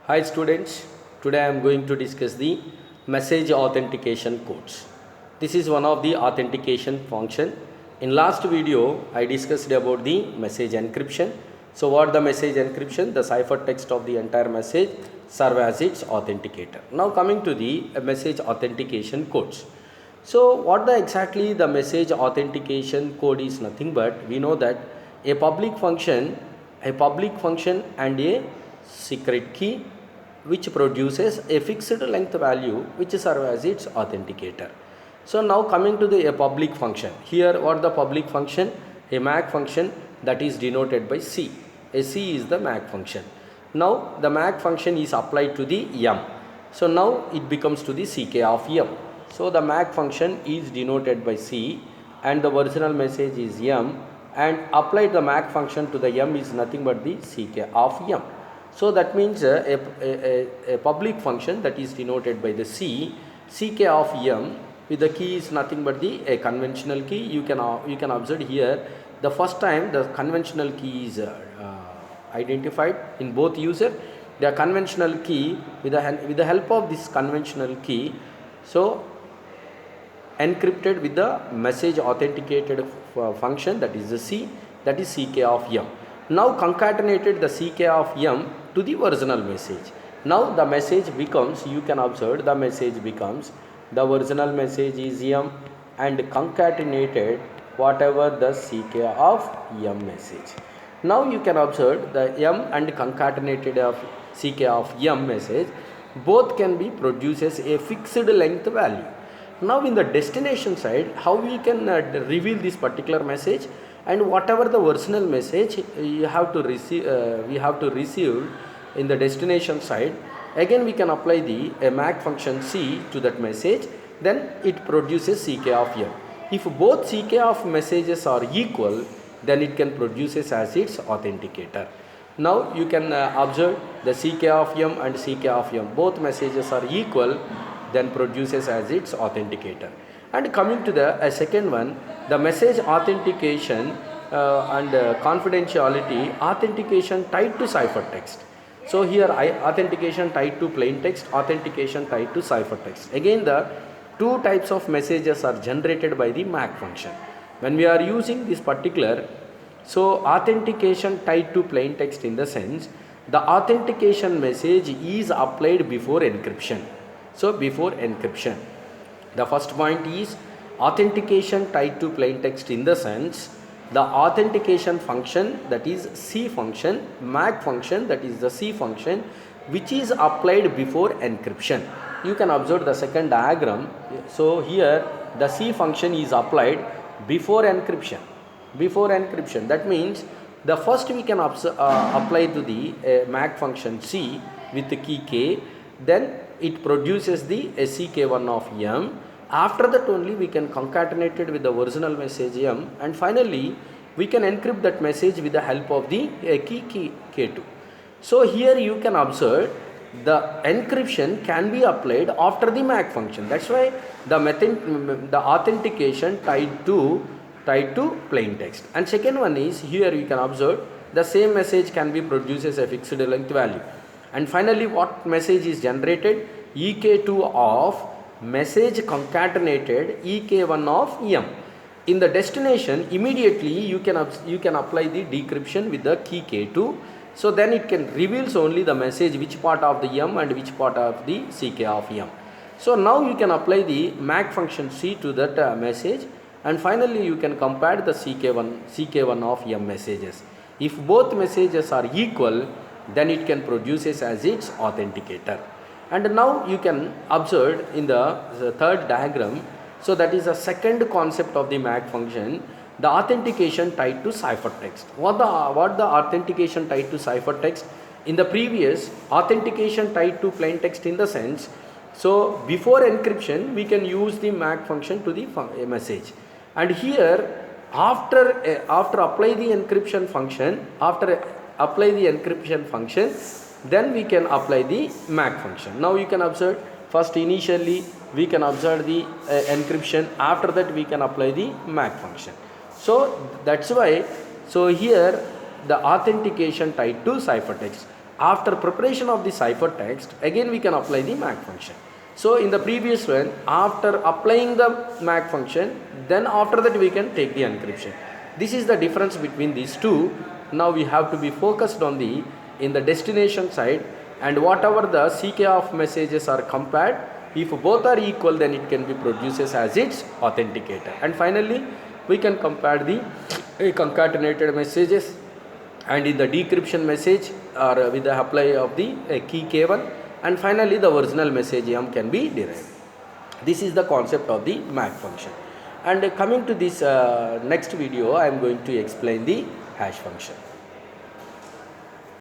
Hi students, today I am going to discuss the message authentication codes. This is one of the authentication function. In last video I discussed about the message encryption. So what the message encryption? The ciphertext of the entire message serve as its authenticator. Now coming to the message authentication codes. So what exactly the message authentication code is nothing but we know that a public function and a secret key which produces a fixed length value which serves as its authenticator. So now coming to a public function. Here what the public function? A MAC function that is denoted by C. A C is the MAC function. Now the MAC function is applied to the M. So now it becomes to the CK of M. So the MAC function is denoted by C and the original message is M, and applied the MAC function to the M is nothing but the CK of M. So that means a public function that is denoted by the C, CK of M, with the key is nothing but the a conventional key. You can observe here the first time the conventional key is identified in both user. The conventional key with the help of this conventional key, so encrypted with the message authenticated function, that is the C, that is CK of M. Now concatenated the CK of M to the original message. Now the message becomes, you can observe the message becomes, the original message is M and concatenated whatever the CK of M message. Now you can observe the M and concatenated of CK of M message both can be produces a fixed length value. Now in the destination side, how we can reveal this particular message, and whatever the original message you have to receive, we have to receive in the destination side, again we can apply the MAC function C to that message, then it produces CK of M. If both CK of messages are equal, then it can produces as its authenticator. Now you can observe the CK of M and CK of M, both messages are equal, then produces as its authenticator. And coming to the second one, the message authentication and confidentiality authentication tied to ciphertext. So here authentication tied to plain text, authentication tied to ciphertext. Again the two types of messages are generated by the MAC function. When we are using this particular, so authentication tied to plain text in the sense, the authentication message is applied before encryption. So before encryption, the first point is authentication tied to plain text in the sense, the authentication function, that is C function, MAC function, that is the C function, which is applied before encryption. You can observe the second diagram. So here the C function is applied before encryption. Before encryption, that means the first we can apply to the MAC function C with the key K, then it produces the CK1 of M. After that only we can concatenate it with the original message M, and finally we can encrypt that message with the help of the key K2. So here you can observe the encryption can be applied after the MAC function. That's why the authentication tied to plain text. And second one is, here you can observe the same message can be produced as a fixed length value. And finally what message is generated? EK2 of message concatenated EK1 of M. In the destination, immediately you can apply the decryption with the key K2. So then it can reveals only the message which part of the M and which part of the CK of M. So now you can apply the MAC function C to that message, and finally you can compare the CK1 of M messages. If both messages are equal, then it can produces as its authenticator. And now you can observe in the third diagram, so that is the second concept of the MAC function, the authentication tied to ciphertext. What the authentication tied to ciphertext? In the previous, authentication tied to plain text in the sense, so before encryption we can use the MAC function to the message, and here after apply the encryption function, then we can apply the MAC function. Now you can observe, first initially we can observe the encryption, after that we can apply the MAC function. So that's why, so here the authentication tied to ciphertext. After preparation of the ciphertext, again we can apply the MAC function. So in the previous one, after applying the MAC function, then after that we can take the encryption. This is the difference between these two. Now we have to be focused on the in the destination side, and whatever the CK of messages are compared, if both are equal, then it can be produces as its authenticator. And finally we can compare the concatenated messages, and in the decryption message or with the apply of the key K1, and finally the original message M can be derived. This is the concept of the MAC function. And coming to this next video, I am going to explain the hash function.